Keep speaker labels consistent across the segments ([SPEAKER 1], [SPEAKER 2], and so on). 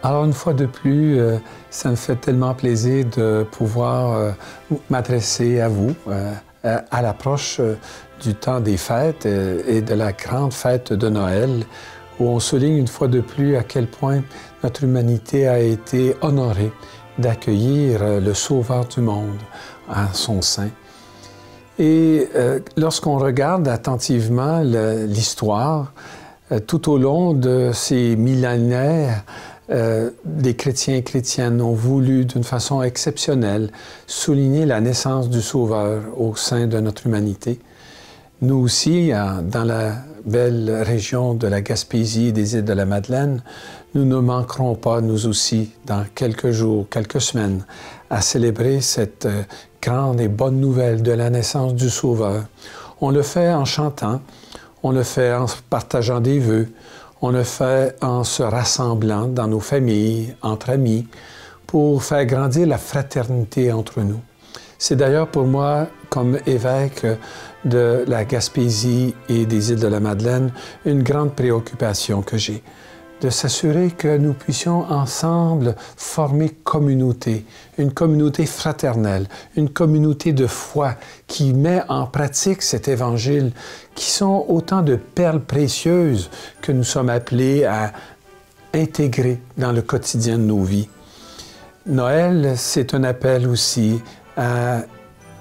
[SPEAKER 1] Alors, une fois de plus, ça me fait tellement plaisir de pouvoir m'adresser à vous à l'approche du temps des fêtes et de la grande fête de Noël, où on souligne une fois de plus à quel point notre humanité a été honorée d'accueillir le Sauveur du monde en son sein. Et lorsqu'on regarde attentivement l'histoire, tout au long de ces millénaires, les chrétiens et chrétiennes ont voulu, d'une façon exceptionnelle, souligner la naissance du Sauveur au sein de notre humanité. Nous aussi, dans la belle région de la Gaspésie et des îles de la Madeleine, nous ne manquerons pas, nous aussi, dans quelques jours, quelques semaines, à célébrer cette grande et bonne nouvelle de la naissance du Sauveur. On le fait en chantant, on le fait en partageant des vœux, on le fait en se rassemblant dans nos familles, entre amis, pour faire grandir la fraternité entre nous. C'est d'ailleurs pour moi, comme évêque de la Gaspésie et des îles de la Madeleine, une grande préoccupation que j'ai, de s'assurer que nous puissions ensemble former communauté, une communauté fraternelle, une communauté de foi qui met en pratique cet évangile, qui sont autant de perles précieuses que nous sommes appelés à intégrer dans le quotidien de nos vies. Noël, c'est un appel aussi à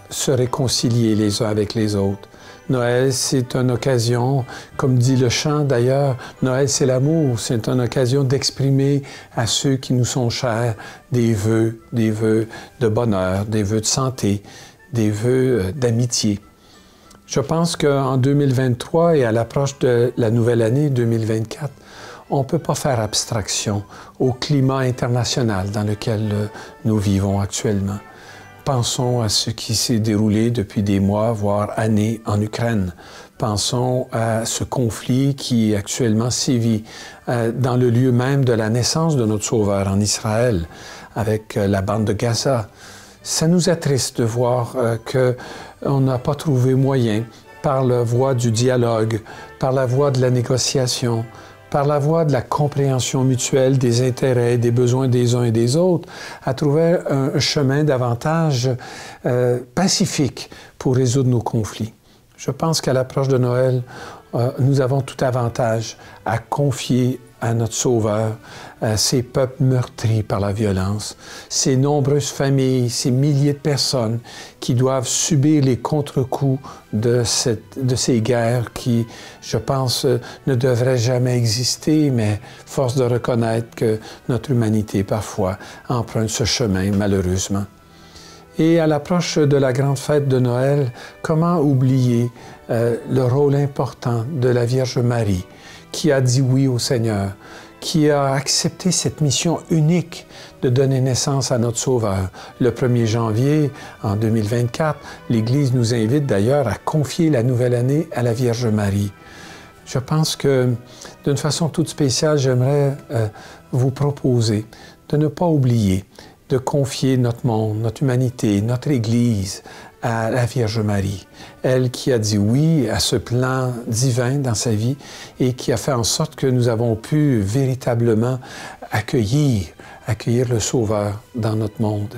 [SPEAKER 1] se réconcilier les uns avec les autres. Noël, c'est une occasion, comme dit le chant d'ailleurs, Noël, c'est l'amour. C'est une occasion d'exprimer à ceux qui nous sont chers des vœux de bonheur, des vœux de santé, des vœux d'amitié. Je pense qu'en 2023 et à l'approche de la nouvelle année 2024, on ne peut pas faire abstraction au climat international dans lequel nous vivons actuellement. Pensons à ce qui s'est déroulé depuis des mois, voire années en Ukraine. Pensons à ce conflit qui actuellement sévit dans le lieu même de la naissance de notre Sauveur en Israël, avec la bande de Gaza. Ça nous attriste de voir qu'on n'a pas trouvé moyen, par la voie du dialogue, par la voie de la négociation, par la voie de la compréhension mutuelle des intérêts et des besoins des uns et des autres, à trouver un chemin davantage pacifique pour résoudre nos conflits. Je pense qu'à l'approche de Noël, nous avons tout avantage à confier à notre Sauveur ces peuples meurtris par la violence, ces nombreuses familles, ces milliers de personnes qui doivent subir les contre-coups de ces guerres qui, je pense, ne devraient jamais exister, mais force de reconnaître que notre humanité, parfois, emprunte ce chemin, malheureusement. Et à l'approche de la grande fête de Noël, comment oublier le rôle important de la Vierge Marie, qui a dit oui au Seigneur, qui a accepté cette mission unique de donner naissance à notre Sauveur. Le 1er janvier, en 2024, l'Église nous invite d'ailleurs à confier la nouvelle année à la Vierge Marie. Je pense que, d'une façon toute spéciale, j'aimerais vous proposer de ne pas oublier de confier notre monde, notre humanité, notre Église à la Vierge Marie. Elle qui a dit oui à ce plan divin dans sa vie et qui a fait en sorte que nous avons pu véritablement accueillir le Sauveur dans notre monde.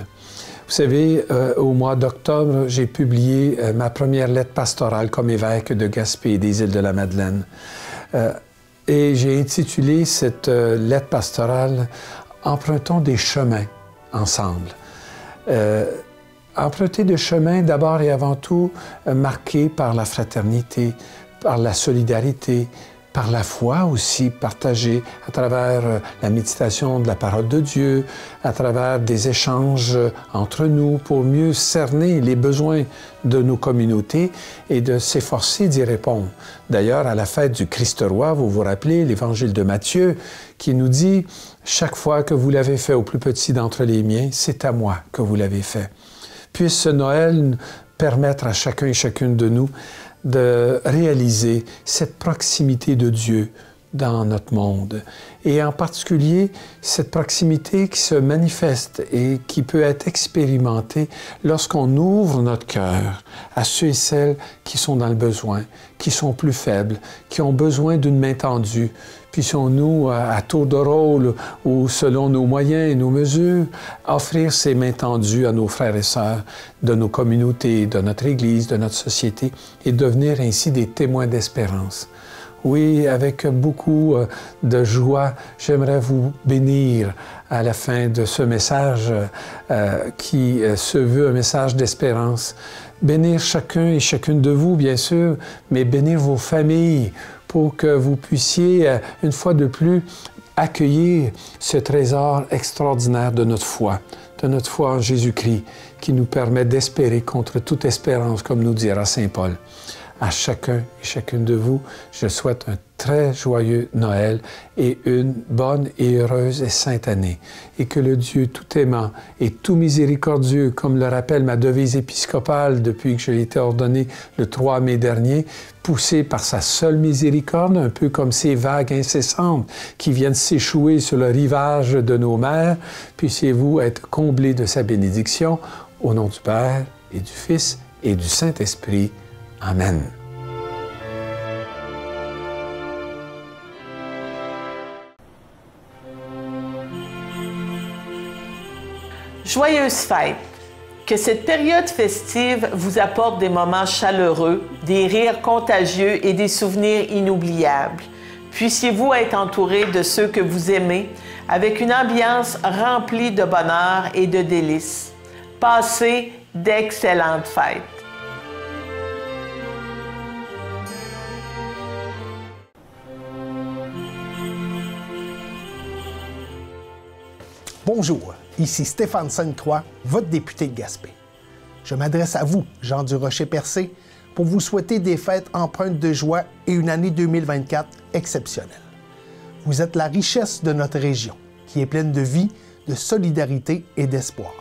[SPEAKER 1] Vous savez, au mois d'octobre, j'ai publié ma première lettre pastorale comme évêque de Gaspé et des îles de la Madeleine. Et j'ai intitulé cette lettre pastorale « Empruntons des chemins ensemble ». Emprunter des chemins d'abord et avant tout marqués par la fraternité, par la solidarité, par la foi aussi partagée à travers la méditation de la parole de Dieu, à travers des échanges entre nous pour mieux cerner les besoins de nos communautés et de s'efforcer d'y répondre. D'ailleurs, à la fête du Christ-Roi, vous vous rappelez l'Évangile de Matthieu qui nous dit « Chaque fois que vous l'avez fait au plus petit d'entre les miens, c'est à moi que vous l'avez fait. » Puisse ce Noël permettre à chacun et chacune de nous de réaliser cette proximité de Dieu dans notre monde. Et en particulier, cette proximité qui se manifeste et qui peut être expérimentée lorsqu'on ouvre notre cœur à ceux et celles qui sont dans le besoin, qui sont plus faibles, qui ont besoin d'une main tendue. Puissions-nous, à tour de rôle ou selon nos moyens et nos mesures, offrir ces mains tendues à nos frères et sœurs de nos communautés, de notre Église, de notre société, et devenir ainsi des témoins d'espérance. Oui, avec beaucoup de joie, j'aimerais vous bénir à la fin de ce message qui se veut un message d'espérance. Bénir chacun et chacune de vous, bien sûr, mais bénir vos familles pour que vous puissiez, une fois de plus, accueillir ce trésor extraordinaire de notre foi en Jésus-Christ, qui nous permet d'espérer contre toute espérance, comme nous dira Saint Paul. À chacun et chacune de vous, je souhaite un très joyeux Noël et une bonne et heureuse et sainte année. Et que le Dieu tout aimant et tout miséricordieux, comme le rappelle ma devise épiscopale depuis que j'ai été ordonné le 3 mai dernier, poussé par sa seule miséricorde, un peu comme ces vagues incessantes qui viennent s'échouer sur le rivage de nos mers, puissiez-vous être comblés de sa bénédiction, au nom du Père et du Fils et du Saint-Esprit. Amen.
[SPEAKER 2] Joyeuses fêtes! Que cette période festive vous apporte des moments chaleureux, des rires contagieux et des souvenirs inoubliables. Puissiez-vous être entouré de ceux que vous aimez, avec une ambiance remplie de bonheur et de délices. Passez d'excellentes fêtes!
[SPEAKER 3] Bonjour, ici Stéphane Sainte-Croix, votre député de Gaspé. Je m'adresse à vous, Jean du Rocher-Percé, pour vous souhaiter des fêtes empreintes de joie et une année 2024 exceptionnelle. Vous êtes la richesse de notre région, qui est pleine de vie, de solidarité et d'espoir.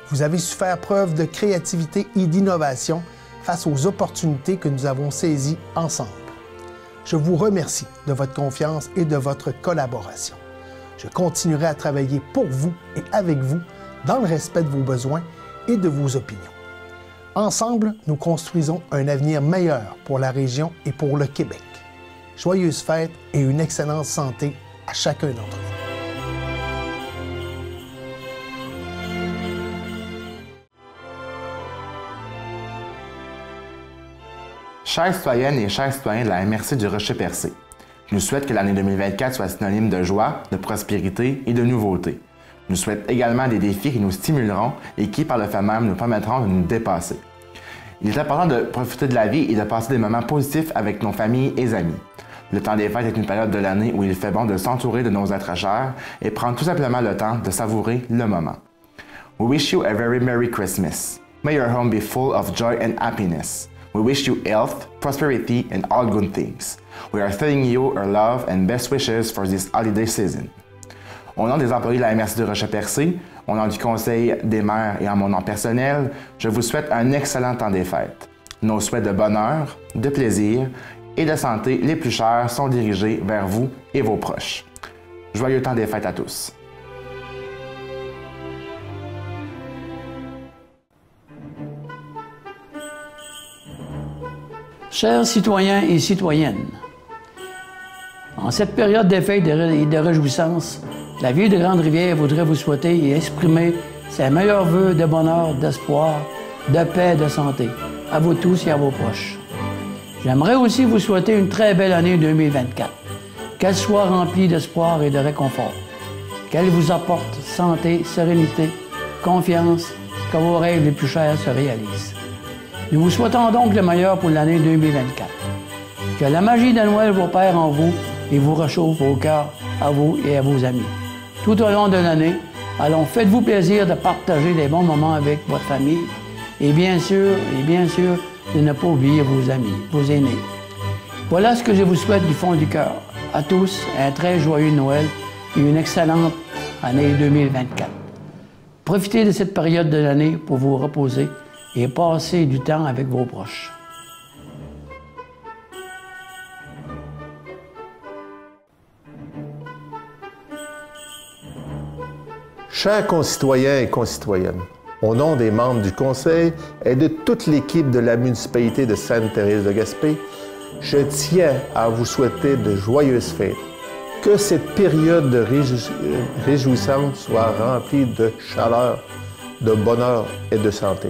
[SPEAKER 3] Vous avez su faire preuve de créativité et d'innovation face aux opportunités que nous avons saisies ensemble. Je vous remercie de votre confiance et de votre collaboration. Je continuerai à travailler pour vous et avec vous dans le respect de vos besoins et de vos opinions. Ensemble, nous construisons un avenir meilleur pour la région et pour le Québec. Joyeuses fêtes et une excellente santé à chacun d'entre vous.
[SPEAKER 4] Chers citoyennes et chers citoyens de la MRC du Rocher-Percé, je nous souhaite que l'année 2024 soit synonyme de joie, de prospérité et de nouveauté. Je nous souhaite également des défis qui nous stimuleront et qui, par le fait même, nous permettront de nous dépasser. Il est important de profiter de la vie et de passer des moments positifs avec nos familles et amis. Le temps des fêtes est une période de l'année où il fait bon de s'entourer de nos êtres chers et prendre tout simplement le temps de savourer le moment. We wish you a very Merry Christmas. May your home be full of joy and happiness. We wish you health, prosperity, and all good things. We are sending you our love and best wishes for this holiday season. Au nom des employés de la MRC du Rocher-Percé, au nom du Conseil des maires et en mon nom personnel, je vous souhaite un excellent temps des fêtes. Nos souhaits de bonheur, de plaisir et de santé les plus chers sont dirigés vers vous et vos proches. Joyeux temps des fêtes à tous!
[SPEAKER 5] Chers citoyens et citoyennes, en cette période de fêtes et de réjouissance, la Ville de Grande-Rivière voudrait vous souhaiter et exprimer ses meilleurs vœux de bonheur, d'espoir, de paix et de santé, à vous tous et à vos proches. J'aimerais aussi vous souhaiter une très belle année 2024, qu'elle soit remplie d'espoir et de réconfort, qu'elle vous apporte santé, sérénité, confiance, que vos rêves les plus chers se réalisent. Nous vous souhaitons donc le meilleur pour l'année 2024. Que la magie de Noël vous opère en vous et vous réchauffe au cœur à vous et à vos amis. Tout au long de l'année, alors faites-vous plaisir de partager des bons moments avec votre famille et bien sûr, de ne pas oublier vos amis, vos aînés. Voilà ce que je vous souhaite du fond du cœur. À tous, un très joyeux Noël et une excellente année 2024. Profitez de cette période de l'année pour vous reposer et passer du temps avec vos proches.
[SPEAKER 6] Chers concitoyens et concitoyennes, au nom des membres du Conseil et de toute l'équipe de la municipalité de Sainte-Thérèse de Gaspé, je tiens à vous souhaiter de joyeuses fêtes. Que cette période de réjouissance soit remplie de chaleur, de bonheur et de santé.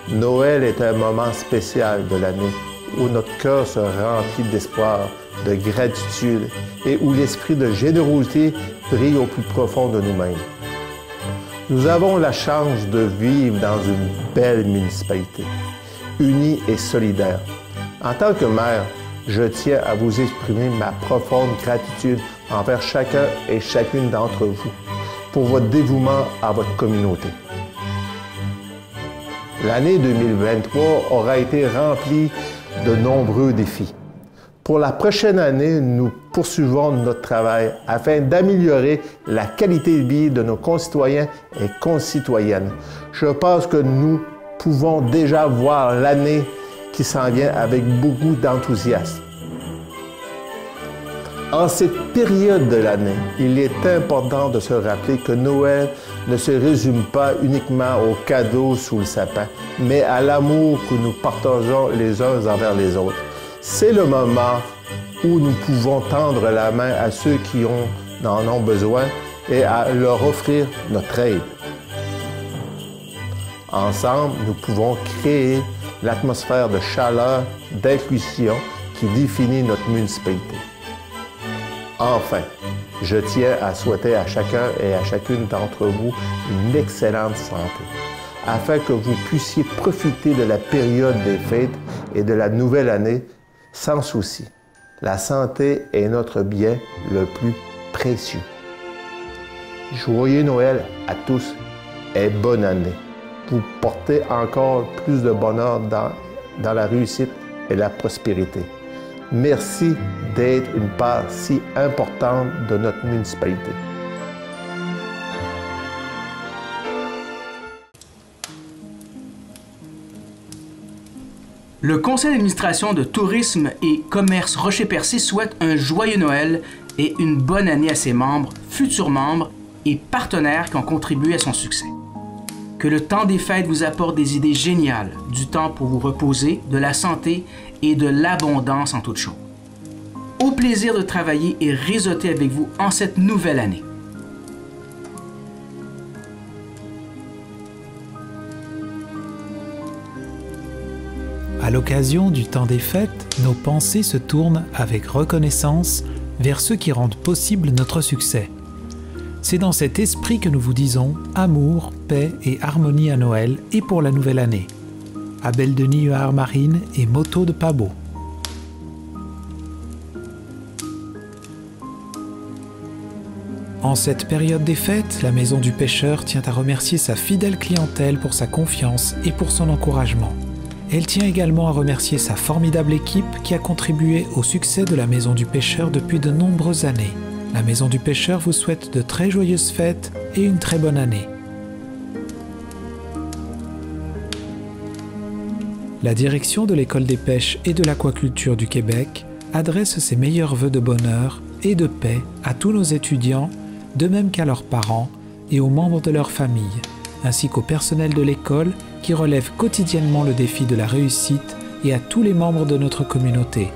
[SPEAKER 6] Noël est un moment spécial de l'année où notre cœur se remplit d'espoir, de gratitude et où l'esprit de générosité brille au plus profond de nous-mêmes. Nous avons la chance de vivre dans une belle municipalité, unie et solidaire. En tant que maire, je tiens à vous exprimer ma profonde gratitude envers chacun et chacune d'entre vous pour votre dévouement à votre communauté. L'année 2023 aura été remplie de nombreux défis. Pour la prochaine année, nous poursuivons notre travail afin d'améliorer la qualité de vie de nos concitoyens et concitoyennes. Je pense que nous pouvons déjà voir l'année qui s'en vient avec beaucoup d'enthousiasme. En cette période de l'année, il est important de se rappeler que Noël ne se résume pas uniquement aux cadeaux sous le sapin, mais à l'amour que nous partageons les uns envers les autres. C'est le moment où nous pouvons tendre la main à ceux qui en ont besoin et à leur offrir notre aide. Ensemble, nous pouvons créer l'atmosphère de chaleur, d'inclusion qui définit notre municipalité. Enfin, je tiens à souhaiter à chacun et à chacune d'entre vous une excellente santé, afin que vous puissiez profiter de la période des fêtes et de la nouvelle année sans souci. La santé est notre bien le plus précieux. Joyeux Noël à tous et bonne année. Vous portez encore plus de bonheur dans la réussite et la prospérité. Merci d'être une part si importante de notre municipalité.
[SPEAKER 7] Le Conseil d'administration de Tourisme et Commerce Rocher-Percé souhaite un joyeux Noël et une bonne année à ses membres, futurs membres et partenaires qui ont contribué à son succès. Que le temps des fêtes vous apporte des idées géniales, du temps pour vous reposer, de la santé et de l'abondance en toutes choses. Au plaisir de travailler et réseauter avec vous en cette nouvelle année.
[SPEAKER 8] À l'occasion du temps des fêtes, nos pensées se tournent avec reconnaissance vers ceux qui rendent possible notre succès. C'est dans cet esprit que nous vous disons amour, paix et harmonie à Noël et pour la nouvelle année. Abel Denis Marine et Moto de Pabo. En cette période des fêtes, la Maison du Pêcheur tient à remercier sa fidèle clientèle pour sa confiance et pour son encouragement. Elle tient également à remercier sa formidable équipe qui a contribué au succès de la Maison du Pêcheur depuis de nombreuses années. La Maison du Pêcheur vous souhaite de très joyeuses fêtes et une très bonne année. La direction de l'École des pêches et de l'aquaculture du Québec adresse ses meilleurs vœux de bonheur et de paix à tous nos étudiants, de même qu'à leurs parents et aux membres de leur famille, ainsi qu'au personnel de l'école qui relève quotidiennement le défi de la réussite et à tous les membres de notre communauté.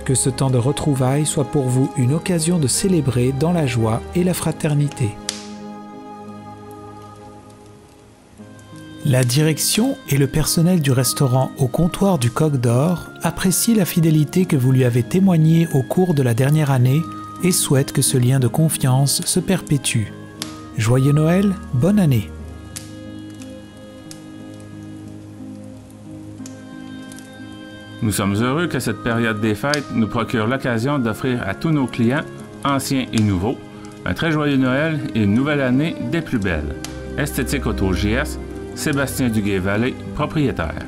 [SPEAKER 8] Que ce temps de retrouvailles soit pour vous une occasion de célébrer dans la joie et la fraternité. La direction et le personnel du restaurant au comptoir du Coq d'Or apprécient la fidélité que vous lui avez témoignée au cours de la dernière année et souhaitent que ce lien de confiance se perpétue. Joyeux Noël, bonne année!
[SPEAKER 9] Nous sommes heureux que cette période des fêtes nous procure l'occasion d'offrir à tous nos clients, anciens et nouveaux, un très joyeux Noël et une nouvelle année des plus belles. Esthétique Auto JS, Sébastien Duguay-Vallée, propriétaire.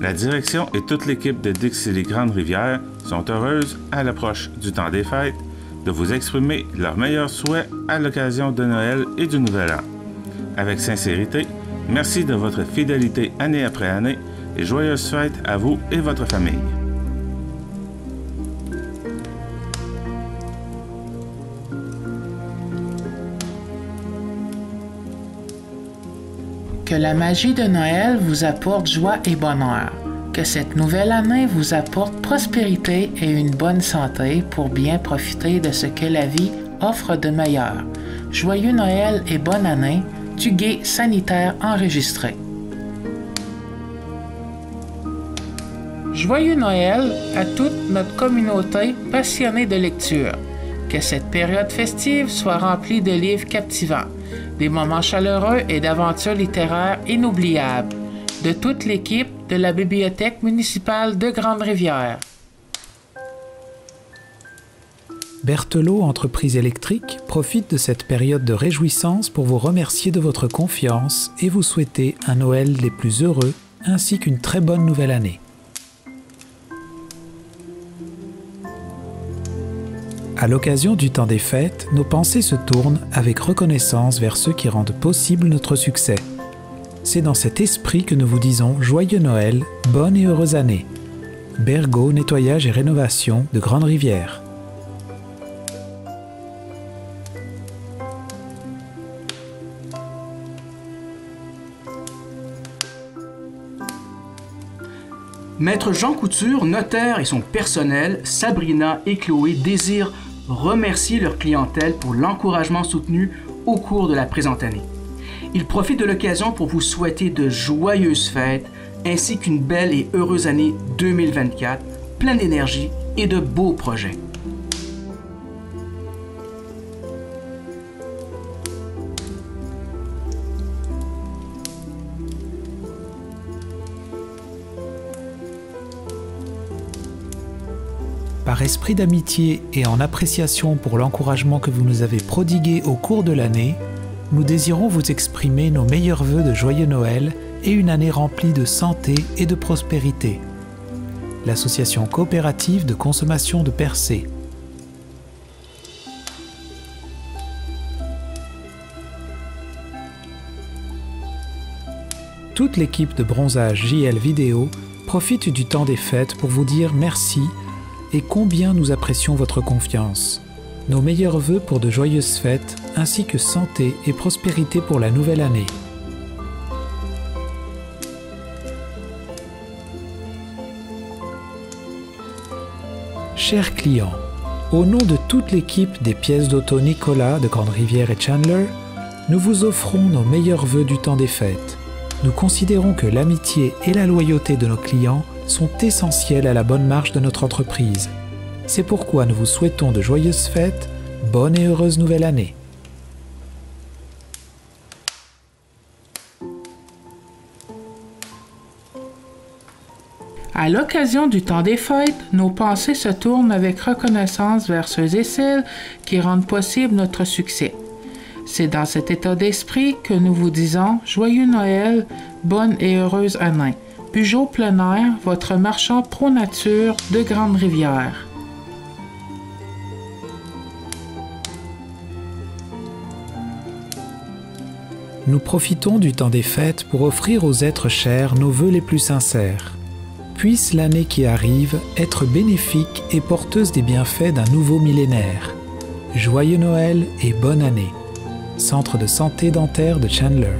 [SPEAKER 9] La direction et toute l'équipe de Dixie Grande Rivière sont heureuses, à l'approche du temps des fêtes, de vous exprimer leurs meilleurs souhaits à l'occasion de Noël et du Nouvel An. Avec sincérité, merci de votre fidélité année après année et joyeuses fêtes à vous et votre famille.
[SPEAKER 10] Que la magie de Noël vous apporte joie et bonheur. Que cette nouvelle année vous apporte prospérité et une bonne santé pour bien profiter de ce que la vie offre de meilleur. Joyeux Noël et bonne année, du guet sanitaire enregistré. Joyeux Noël à toute notre communauté passionnée de lecture. Que cette période festive soit remplie de livres captivants, des moments chaleureux et d'aventures littéraires inoubliables. De toute l'équipe de la Bibliothèque municipale de Grande-Rivière.
[SPEAKER 8] Berthelot Entreprise électrique profite de cette période de réjouissance pour vous remercier de votre confiance et vous souhaiter un Noël des plus heureux ainsi qu'une très bonne nouvelle année. À l'occasion du temps des fêtes, nos pensées se tournent avec reconnaissance vers ceux qui rendent possible notre succès. C'est dans cet esprit que nous vous disons Joyeux Noël, bonne et heureuse année. Bergo, nettoyage et rénovation de Grande-Rivière.
[SPEAKER 7] Maître Jean Couture, notaire et son personnel, Sabrina et Chloé désirent remercier leur clientèle pour l'encouragement soutenu au cours de la présente année. Ils profitent de l'occasion pour vous souhaiter de joyeuses fêtes ainsi qu'une belle et heureuse année 2024, pleine d'énergie et de beaux projets.
[SPEAKER 8] Par esprit d'amitié et en appréciation pour l'encouragement que vous nous avez prodigué au cours de l'année, nous désirons vous exprimer nos meilleurs vœux de joyeux Noël et une année remplie de santé et de prospérité. L'Association coopérative de consommation de Percé. Toute l'équipe de bronzage JL Vidéo profite du temps des fêtes pour vous dire merci et combien nous apprécions votre confiance. Nos meilleurs vœux pour de joyeuses fêtes, ainsi que santé et prospérité pour la nouvelle année. Chers clients, au nom de toute l'équipe des pièces d'auto Nicolas de Grande-Rivière et Chandler, nous vous offrons nos meilleurs vœux du temps des fêtes. Nous considérons que l'amitié et la loyauté de nos clients sont essentielles à la bonne marche de notre entreprise. C'est pourquoi nous vous souhaitons de joyeuses fêtes, bonne et heureuse nouvelle année.
[SPEAKER 10] À l'occasion du temps des fêtes, nos pensées se tournent avec reconnaissance vers ceux et celles qui rendent possible notre succès. C'est dans cet état d'esprit que nous vous disons Joyeux Noël, bonne et heureuse année. Peugeot Plein Air, votre marchand pro-nature de Grande-Rivière.
[SPEAKER 8] Nous profitons du temps des fêtes pour offrir aux êtres chers nos vœux les plus sincères. Puisse l'année qui arrive être bénéfique et porteuse des bienfaits d'un nouveau millénaire. Joyeux Noël et bonne année. Centre de santé dentaire de Chandler.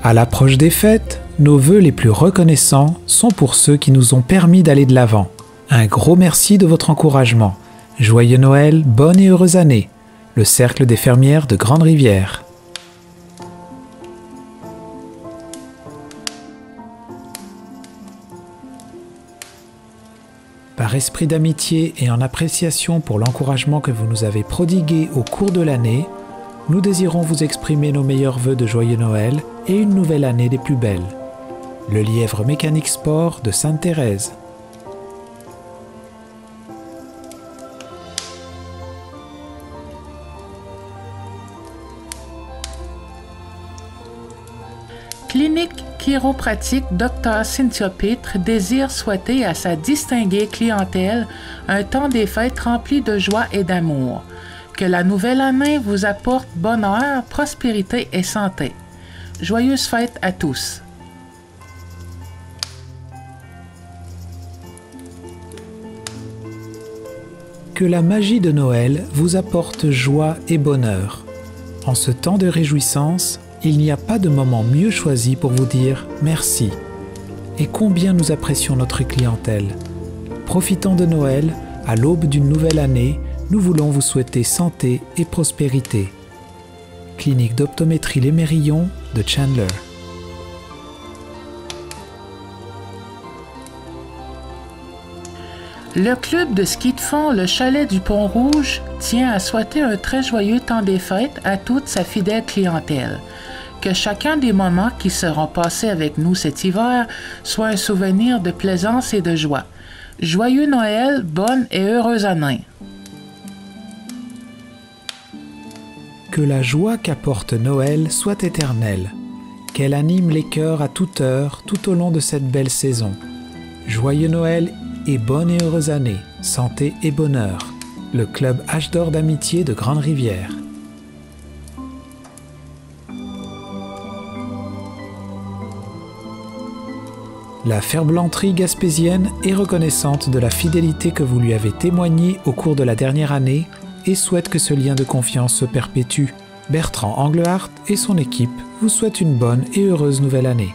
[SPEAKER 8] À l'approche des fêtes, nos vœux les plus reconnaissants sont pour ceux qui nous ont permis d'aller de l'avant. Un gros merci de votre encouragement. Joyeux Noël, bonne et heureuse année. Le Cercle des fermières de Grande-Rivière. Par esprit d'amitié et en appréciation pour l'encouragement que vous nous avez prodigué au cours de l'année, nous désirons vous exprimer nos meilleurs vœux de joyeux Noël et une nouvelle année des plus belles. Le Lièvre Mécanique Sport de Sainte-Thérèse.
[SPEAKER 10] Clinique chiropratique Dr Cynthia Pitre désire souhaiter à sa distinguée clientèle un temps des fêtes rempli de joie et d'amour. Que la nouvelle année vous apporte bonheur, prospérité et santé. Joyeuses fêtes à tous.
[SPEAKER 8] Que la magie de Noël vous apporte joie et bonheur. En ce temps de réjouissance, il n'y a pas de moment mieux choisi pour vous dire merci. Et combien nous apprécions notre clientèle. Profitant de Noël, à l'aube d'une nouvelle année, nous voulons vous souhaiter santé et prospérité. Clinique d'optométrie Les Mérillons de Chandler.
[SPEAKER 10] Le club de ski de fond Le Chalet du Pont-Rouge tient à souhaiter un très joyeux temps des fêtes à toute sa fidèle clientèle. Que chacun des moments qui seront passés avec nous cet hiver soit un souvenir de plaisance et de joie. Joyeux Noël, bonne et heureuse année.
[SPEAKER 8] Que la joie qu'apporte Noël soit éternelle, qu'elle anime les cœurs à toute heure tout au long de cette belle saison. Joyeux Noël et bonne et heureuse année, santé et bonheur. Le club H d'Or d'amitié de Grande-Rivière. La ferblanterie gaspésienne est reconnaissante de la fidélité que vous lui avez témoignée au cours de la dernière année et souhaite que ce lien de confiance se perpétue. Bertrand Anglehardt et son équipe vous souhaitent une bonne et heureuse nouvelle année.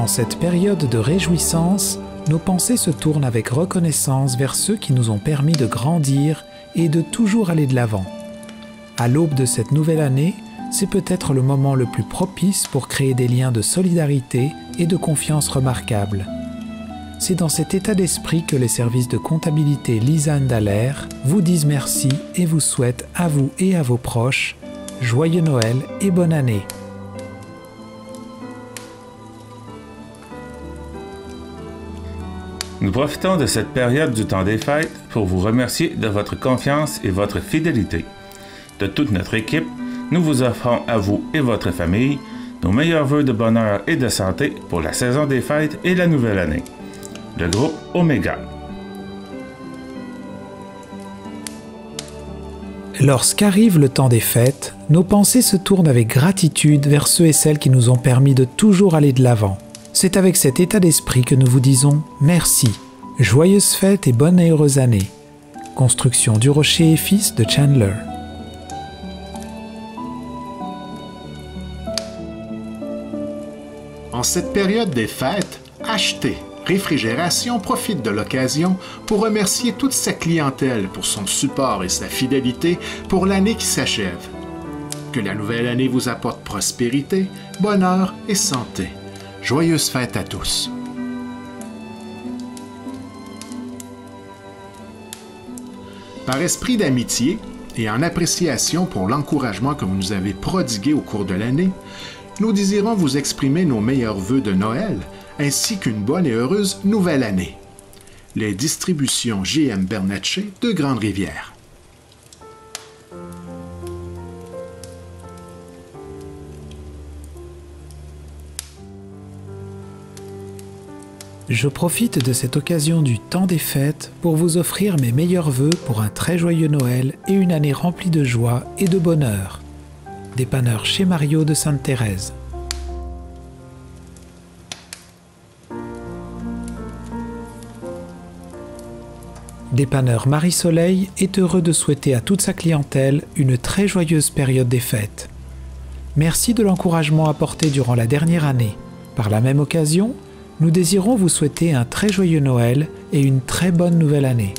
[SPEAKER 8] En cette période de réjouissance, nos pensées se tournent avec reconnaissance vers ceux qui nous ont permis de grandir et de toujours aller de l'avant. À l'aube de cette nouvelle année, c'est peut-être le moment le plus propice pour créer des liens de solidarité et de confiance remarquables. C'est dans cet état d'esprit que les services de comptabilité Lisanne Dallaire vous disent merci et vous souhaitent à vous et à vos proches joyeux Noël et bonne année.
[SPEAKER 9] Nous profitons de cette période du temps des fêtes pour vous remercier de votre confiance et votre fidélité. De toute notre équipe, nous vous offrons à vous et votre famille nos meilleurs vœux de bonheur et de santé pour la saison des fêtes et la nouvelle année. Le groupe Omega.
[SPEAKER 8] Lorsqu'arrive le temps des fêtes, nos pensées se tournent avec gratitude vers ceux et celles qui nous ont permis de toujours aller de l'avant. C'est avec cet état d'esprit que nous vous disons merci. Joyeuses fêtes et bonne et heureuse année. Construction du Rocher et Fils de Chandler.
[SPEAKER 11] En cette période des fêtes, achetez. Réfrigération profite de l'occasion pour remercier toute sa clientèle pour son support et sa fidélité pour l'année qui s'achève. Que la nouvelle année vous apporte prospérité, bonheur et santé. Joyeuses fêtes à tous. Par esprit d'amitié et en appréciation pour l'encouragement que vous nous avez prodigué au cours de l'année, nous désirons vous exprimer nos meilleurs vœux de Noël ainsi qu'une bonne et heureuse nouvelle année. Les distributions J.M. Bernatchez de Grande-Rivière.
[SPEAKER 8] Je profite de cette occasion du temps des fêtes pour vous offrir mes meilleurs vœux pour un très joyeux Noël et une année remplie de joie et de bonheur. Dépanneur chez Mario de Sainte-Thérèse. Dépanneur Marie-Soleil est heureux de souhaiter à toute sa clientèle une très joyeuse période des fêtes. Merci de l'encouragement apporté durant la dernière année. Par la même occasion, nous désirons vous souhaiter un très joyeux Noël et une très bonne nouvelle année.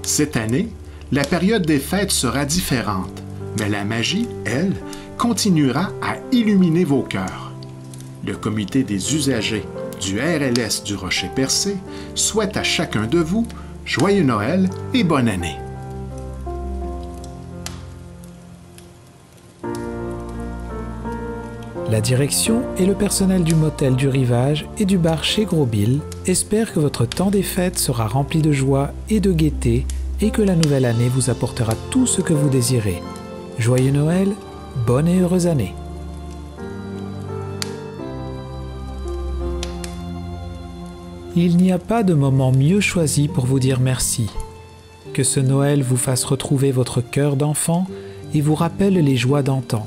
[SPEAKER 11] Cette année, la période des fêtes sera différente, mais la magie, elle, continuera à illuminer vos cœurs. Le comité des usagers du RLS du Rocher-Percé souhaite à chacun de vous joyeux Noël et bonne année.
[SPEAKER 8] La direction et le personnel du motel du Rivage et du bar chez Gros Bill espèrent que votre temps des fêtes sera rempli de joie et de gaieté et que la nouvelle année vous apportera tout ce que vous désirez. Joyeux Noël, bonne et heureuse année. Il n'y a pas de moment mieux choisi pour vous dire merci. Que ce Noël vous fasse retrouver votre cœur d'enfant et vous rappelle les joies d'antan.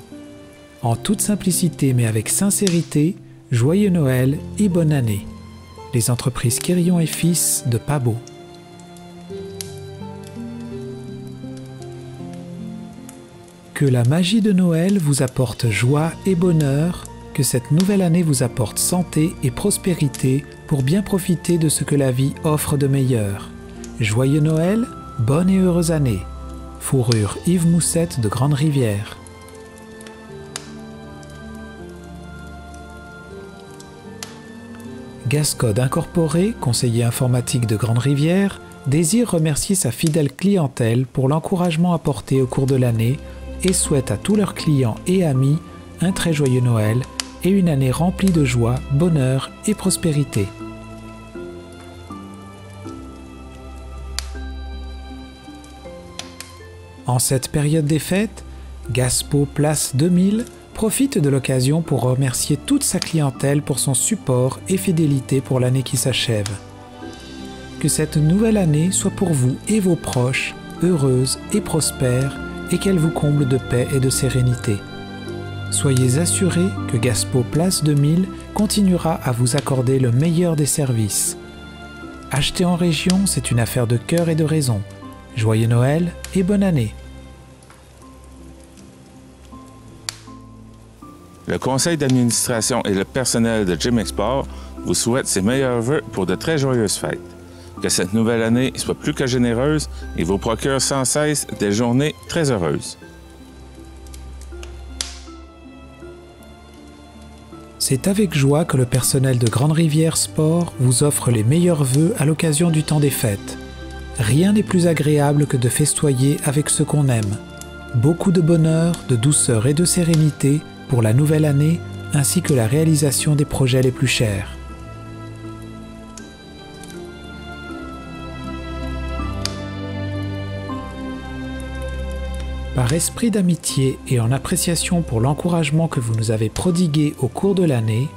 [SPEAKER 8] En toute simplicité mais avec sincérité, joyeux Noël et bonne année. Les entreprises Quirion et Fils de Pabot. Que la magie de Noël vous apporte joie et bonheur, que cette nouvelle année vous apporte santé et prospérité pour bien profiter de ce que la vie offre de meilleur. Joyeux Noël, bonne et heureuse année. Fourrure Yves Moussette de Grande Rivière. Gascode Incorporé, conseiller informatique de Grande Rivière, désire remercier sa fidèle clientèle pour l'encouragement apporté au cours de l'année et souhaite à tous leurs clients et amis un très joyeux Noël et une année remplie de joie, bonheur et prospérité. En cette période des fêtes, Gaspo Place 2000 profite de l'occasion pour remercier toute sa clientèle pour son support et fidélité pour l'année qui s'achève. Que cette nouvelle année soit pour vous et vos proches heureuse et prospère et qu'elle vous comble de paix et de sérénité. Soyez assurés que Gaspo Place 2000 continuera à vous accorder le meilleur des services. Acheter en région, c'est une affaire de cœur et de raison. Joyeux Noël et bonne année!
[SPEAKER 9] Le conseil d'administration et le personnel de Jim Export vous souhaitent ses meilleurs vœux pour de très joyeuses fêtes. Que cette nouvelle année soit plus que généreuse et vous procure sans cesse des journées très heureuses.
[SPEAKER 8] C'est avec joie que le personnel de Grande Rivière Sport vous offre les meilleurs vœux à l'occasion du temps des fêtes. Rien n'est plus agréable que de festoyer avec ceux qu'on aime. Beaucoup de bonheur, de douceur et de sérénité pour la nouvelle année, ainsi que la réalisation des projets les plus chers. Par esprit d'amitié et en appréciation pour l'encouragement que vous nous avez prodigué au cours de l'année,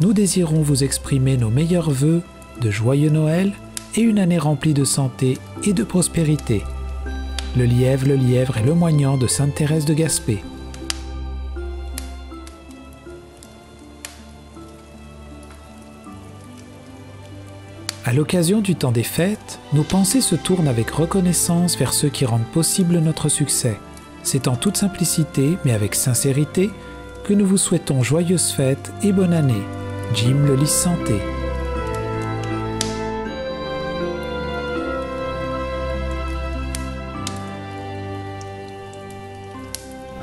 [SPEAKER 8] nous désirons vous exprimer nos meilleurs vœux de joyeux Noël et une année remplie de santé et de prospérité. Le lièvre et le moignant de Sainte-Thérèse de Gaspé. À l'occasion du temps des fêtes, nos pensées se tournent avec reconnaissance vers ceux qui rendent possible notre succès. C'est en toute simplicité, mais avec sincérité, que nous vous souhaitons joyeuses fêtes et bonne année. Jim Le Lys Santé.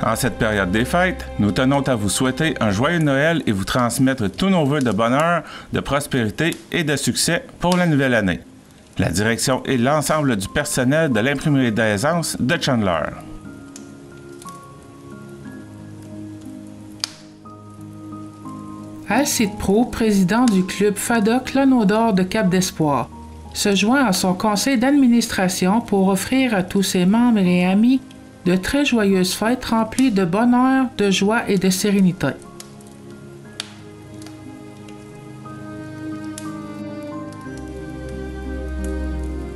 [SPEAKER 9] En cette période des fêtes, nous tenons à vous souhaiter un joyeux Noël et vous transmettre tous nos vœux de bonheur, de prospérité et de succès pour la nouvelle année. La direction et l'ensemble du personnel de l'imprimerie d'Aisance de Chandler.
[SPEAKER 10] Alcide Pro, président du club FADOC L'Anneau d'Or de Cap d'Espoir, se joint à son conseil d'administration pour offrir à tous ses membres et amis de très joyeuses fêtes remplies de bonheur, de joie et de sérénité.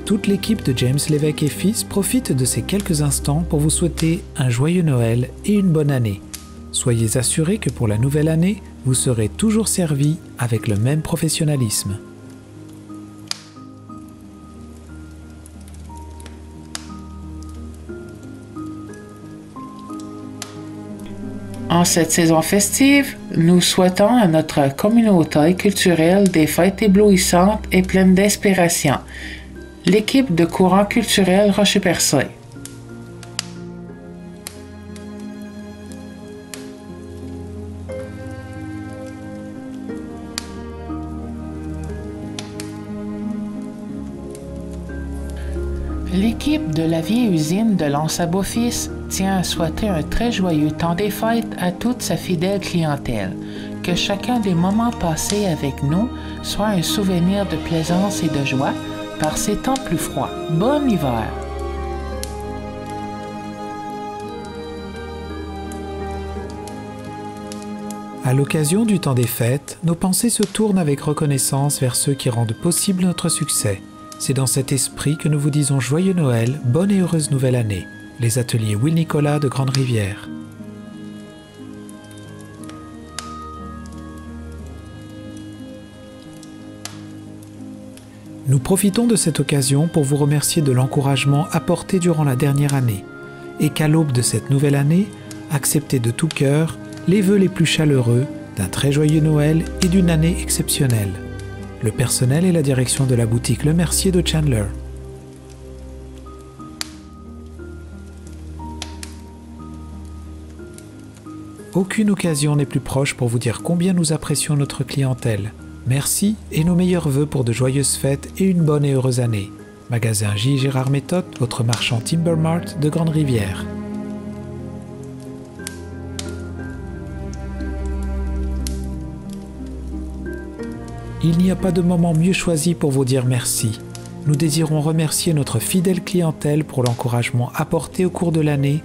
[SPEAKER 8] Toute l'équipe de James Lévesque et Fils profite de ces quelques instants pour vous souhaiter un joyeux Noël et une bonne année. Soyez assurés que pour la nouvelle année, vous serez toujours servis avec le même professionnalisme.
[SPEAKER 10] En cette saison festive, nous souhaitons à notre communauté culturelle des fêtes éblouissantes et pleines d'inspiration. L'équipe de courant culturel Rocher-Percé. L'équipe de la vieille usine de Lons-à-Beaufils tient à souhaiter un très joyeux temps des fêtes à toute sa fidèle clientèle. Que chacun des moments passés avec nous soit un souvenir de plaisance et de joie par ces temps plus froids. Bon hiver!
[SPEAKER 8] À l'occasion du temps des fêtes, nos pensées se tournent avec reconnaissance vers ceux qui rendent possible notre succès. C'est dans cet esprit que nous vous disons joyeux Noël, bonne et heureuse nouvelle année. Les ateliers Will Nicolas de Grande Rivière. Nous profitons de cette occasion pour vous remercier de l'encouragement apporté durant la dernière année et qu'à l'aube de cette nouvelle année, acceptez de tout cœur les vœux les plus chaleureux d'un très joyeux Noël et d'une année exceptionnelle. Le personnel et la direction de la boutique Le Mercier de Chandler. Aucune occasion n'est plus proche pour vous dire combien nous apprécions notre clientèle. Merci et nos meilleurs vœux pour de joyeuses fêtes et une bonne et heureuse année. Magasin J. Gérard Méthode, votre marchand Timber Mart de Grande-Rivière. Il n'y a pas de moment mieux choisi pour vous dire merci. Nous désirons remercier notre fidèle clientèle pour l'encouragement apporté au cours de l'année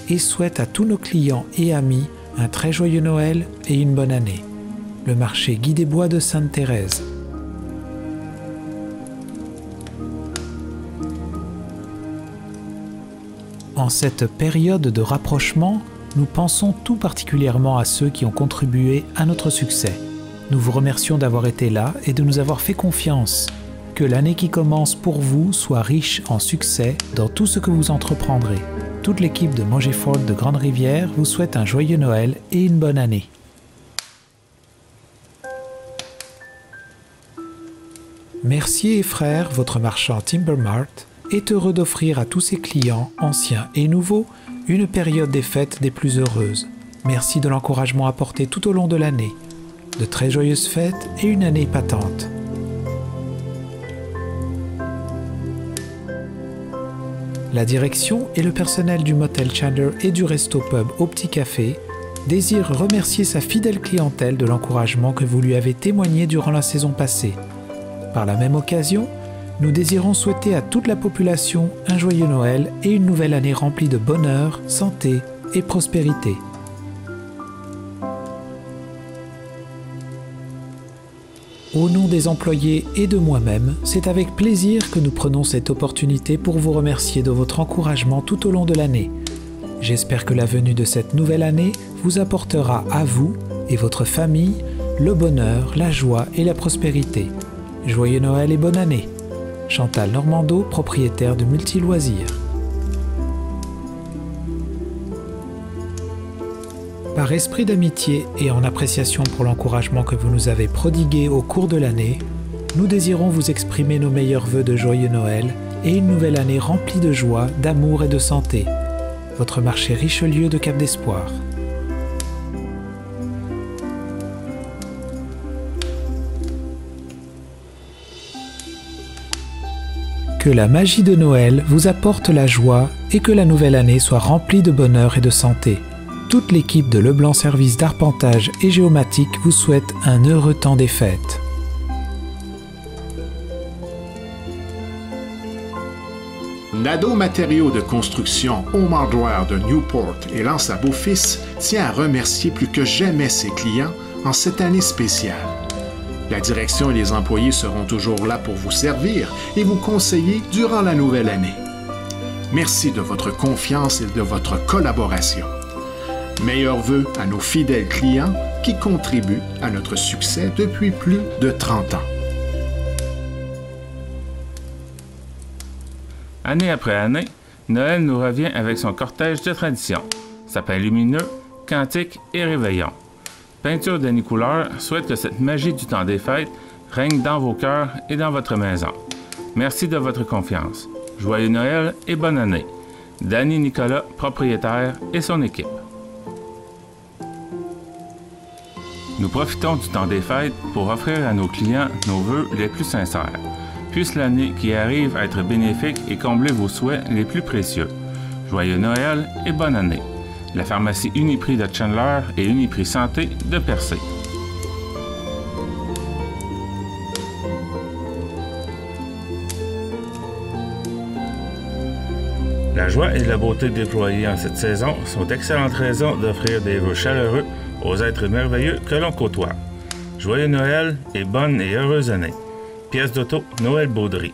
[SPEAKER 8] et souhaite à tous nos clients et amis un très joyeux Noël et une bonne année. Le marché Guy des Bois de Sainte-Thérèse. En cette période de rapprochement, nous pensons tout particulièrement à ceux qui ont contribué à notre succès. Nous vous remercions d'avoir été là et de nous avoir fait confiance. Que l'année qui commence pour vous soit riche en succès dans tout ce que vous entreprendrez. Toute l'équipe de Mangeford de Grande-Rivière vous souhaite un joyeux Noël et une bonne année. Mercier et Frères, votre marchand Timber Mart, est heureux d'offrir à tous ses clients, anciens et nouveaux, une période des fêtes des plus heureuses. Merci de l'encouragement apporté tout au long de l'année. De très joyeuses fêtes et une année épatante. La direction et le personnel du motel Chandler et du resto-pub au Petit Café désirent remercier sa fidèle clientèle de l'encouragement que vous lui avez témoigné durant la saison passée. Par la même occasion, nous désirons souhaiter à toute la population un joyeux Noël et une nouvelle année remplie de bonheur, santé et prospérité. Au nom des employés et de moi-même, c'est avec plaisir que nous prenons cette opportunité pour vous remercier de votre encouragement tout au long de l'année. J'espère que la venue de cette nouvelle année vous apportera à vous et votre famille le bonheur, la joie et la prospérité. Joyeux Noël et bonne année. Chantal Normando, propriétaire de Multi-Loisirs. Par esprit d'amitié et en appréciation pour l'encouragement que vous nous avez prodigué au cours de l'année, nous désirons vous exprimer nos meilleurs vœux de joyeux Noël et une nouvelle année remplie de joie, d'amour et de santé. Votre marché Richelieu de Cap d'Espoir. Que la magie de Noël vous apporte la joie et que la nouvelle année soit remplie de bonheur et de santé. Toute l'équipe de Leblanc Service d'Arpentage et Géomatique vous souhaite un heureux temps des fêtes.
[SPEAKER 11] Nadeau Matériaux de construction Home Hardware de Newport et Lance à Beaufils tient à remercier plus que jamais ses clients en cette année spéciale. La direction et les employés seront toujours là pour vous servir et vous conseiller durant la nouvelle année. Merci de votre confiance et de votre collaboration. Meilleurs vœux à nos fidèles clients qui contribuent à notre succès depuis plus de 30 ans.
[SPEAKER 9] Année après année, Noël nous revient avec son cortège de traditions. Sapins lumineux, cantiques et réveillons. Peinture Denis Couleur souhaite que cette magie du temps des fêtes règne dans vos cœurs et dans votre maison. Merci de votre confiance. Joyeux Noël et bonne année. Danny Nicolas, propriétaire, et son équipe. Nous profitons du temps des fêtes pour offrir à nos clients nos vœux les plus sincères. Puisse l'année qui arrive être bénéfique et combler vos souhaits les plus précieux. Joyeux Noël et bonne année. La pharmacie Uniprix de Chandler et Uniprix Santé de Percé. La joie et la beauté déployées en cette saison sont d'excellentes raisons d'offrir des vœux chaleureux aux êtres merveilleux que l'on côtoie. Joyeux Noël et bonne et heureuse année. Pièce d'auto Noël Baudry.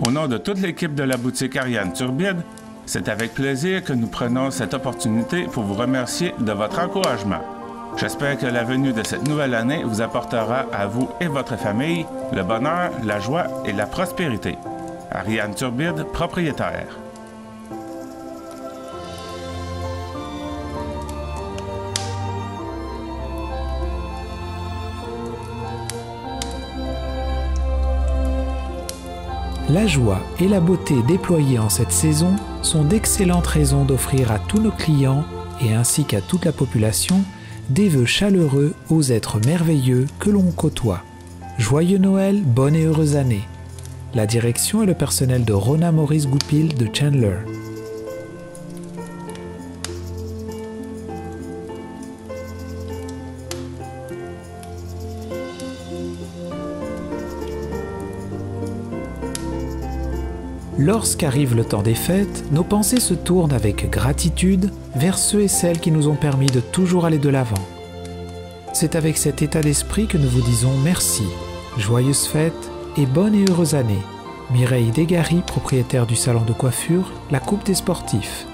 [SPEAKER 9] Au nom de toute l'équipe de la boutique Ariane Turbide, C'est avec plaisir que nous prenons cette opportunité pour vous remercier de votre encouragement. J'espère que la venue de cette nouvelle année vous apportera à vous et votre famille le bonheur, la joie et la prospérité. Ariane Turbide, propriétaire.
[SPEAKER 8] La joie et la beauté déployées en cette saison sont d'excellentes raisons d'offrir à tous nos clients et ainsi qu'à toute la population des vœux chaleureux aux êtres merveilleux que l'on côtoie. Joyeux Noël, bonne et heureuse année. La direction et le personnel de Rona Maurice Goupil de Chandler. Lorsqu'arrive le temps des fêtes, nos pensées se tournent avec gratitude vers ceux et celles qui nous ont permis de toujours aller de l'avant. C'est avec cet état d'esprit que nous vous disons merci, joyeuses fêtes et bonne et heureuse année. Mireille Desgaris, propriétaire du salon de coiffure, la Coupe des Sportifs.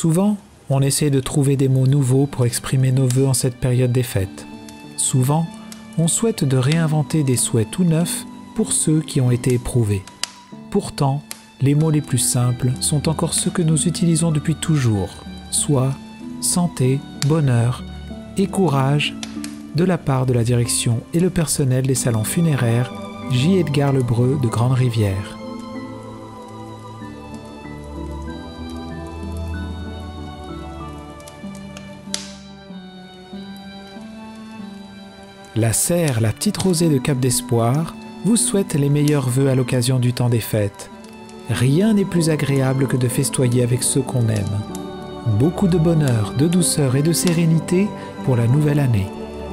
[SPEAKER 8] Souvent, on essaie de trouver des mots nouveaux pour exprimer nos vœux en cette période des fêtes. Souvent, on souhaite de réinventer des souhaits tout neufs pour ceux qui ont été éprouvés. Pourtant, les mots les plus simples sont encore ceux que nous utilisons depuis toujours, soit santé, bonheur et courage, de la part de la direction et le personnel des salons funéraires J. Edgar Lebreu de Grande-Rivière. La Serre, la petite rosée de Cap d'Espoir, vous souhaite les meilleurs vœux à l'occasion du temps des fêtes. Rien n'est plus agréable que de festoyer avec ceux qu'on aime. Beaucoup de bonheur, de douceur et de sérénité pour la nouvelle année,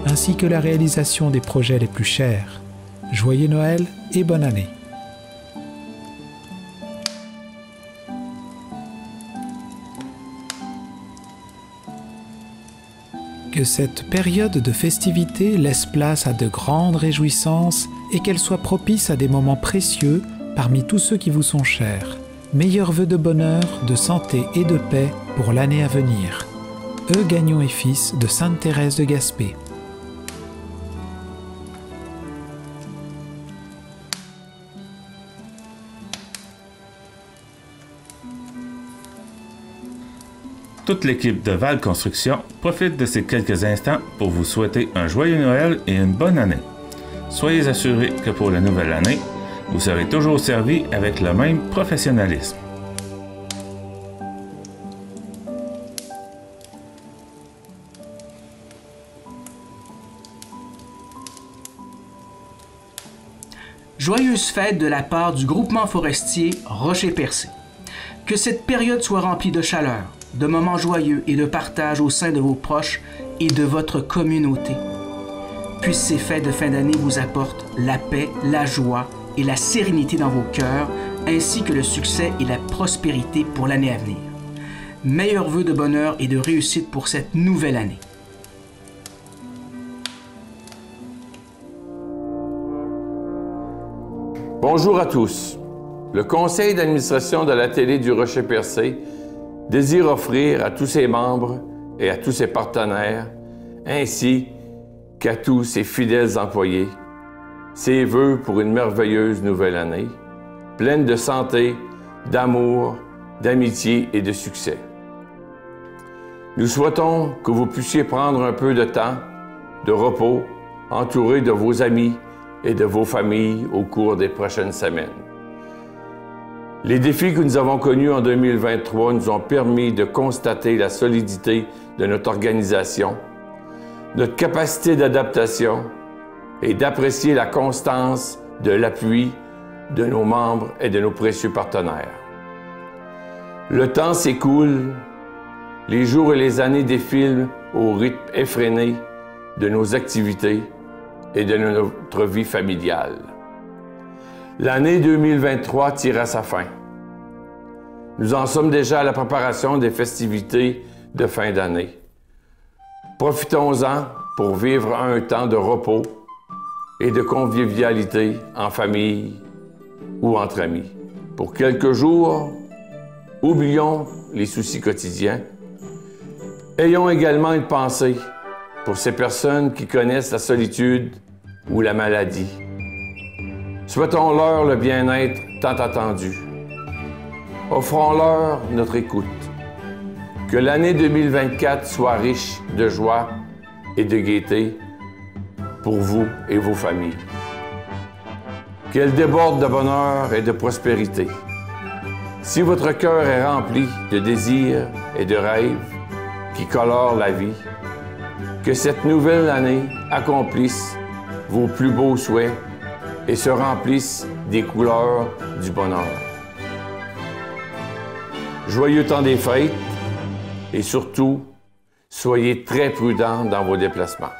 [SPEAKER 8] ainsi que la réalisation des projets les plus chers. Joyeux Noël et bonne année! Que cette période de festivité laisse place à de grandes réjouissances et qu'elle soit propice à des moments précieux parmi tous ceux qui vous sont chers. Meilleurs vœux de bonheur, de santé et de paix pour l'année à venir. E. Gagnon et fils de Sainte-Thérèse de Gaspé.
[SPEAKER 9] Toute l'équipe de Val Construction profite de ces quelques instants pour vous souhaiter un joyeux Noël et une bonne année. Soyez assurés que pour la nouvelle année, vous serez toujours servis avec le même professionnalisme.
[SPEAKER 7] Joyeuses fêtes de la part du groupement forestier Rocher-Percé. Que cette période soit remplie de chaleur, de moments joyeux et de partage au sein de vos proches et de votre communauté. Puissent ces fêtes de fin d'année vous apportent la paix, la joie et la sérénité dans vos cœurs, ainsi que le succès et la prospérité pour l'année à venir. Meilleurs vœux de bonheur et de réussite pour cette nouvelle année.
[SPEAKER 12] Bonjour à tous. Le conseil d'administration de la télé du Rocher-Percé désire offrir à tous ses membres et à tous ses partenaires, ainsi qu'à tous ses fidèles employés, ses vœux pour une merveilleuse nouvelle année, pleine de santé, d'amour, d'amitié et de succès. Nous souhaitons que vous puissiez prendre un peu de temps, de repos, entouré de vos amis et de vos familles au cours des prochaines semaines. Les défis que nous avons connus en 2023 nous ont permis de constater la solidité de notre organisation, notre capacité d'adaptation et d'apprécier la constance de l'appui de nos membres et de nos précieux partenaires. Le temps s'écoule, les jours et les années défilent au rythme effréné de nos activités et de notre vie familiale. L'année 2023 tire à sa fin. Nous en sommes déjà à la préparation des festivités de fin d'année. Profitons-en pour vivre un temps de repos et de convivialité en famille ou entre amis. Pour quelques jours, oublions les soucis quotidiens. Ayons également une pensée pour ces personnes qui connaissent la solitude ou la maladie. Souhaitons-leur le bien-être tant attendu. Offrons-leur notre écoute. Que l'année 2024 soit riche de joie et de gaieté pour vous et vos familles. Qu'elle déborde de bonheur et de prospérité. Si votre cœur est rempli de désirs et de rêves qui colorent la vie, que cette nouvelle année accomplisse vos plus beaux souhaits et se remplisse des couleurs du bonheur. Joyeux temps des fêtes et surtout, soyez très prudents dans vos déplacements.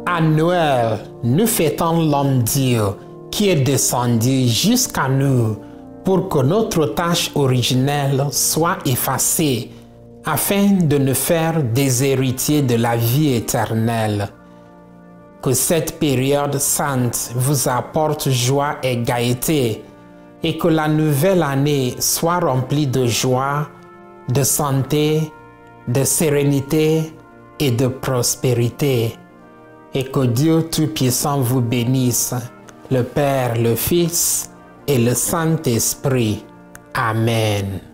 [SPEAKER 13] À Noël, nous fêtons l'homme Dieu qui est descendu jusqu'à nous pour que notre tâche originelle soit effacée afin de nous faire des héritiers de la vie éternelle. Que cette période sainte vous apporte joie et gaieté et que la nouvelle année soit remplie de joie, de santé, de sérénité et de prospérité. Et que Dieu Tout-Puissant vous bénisse, le Père, le Fils et le Saint-Esprit. Amen.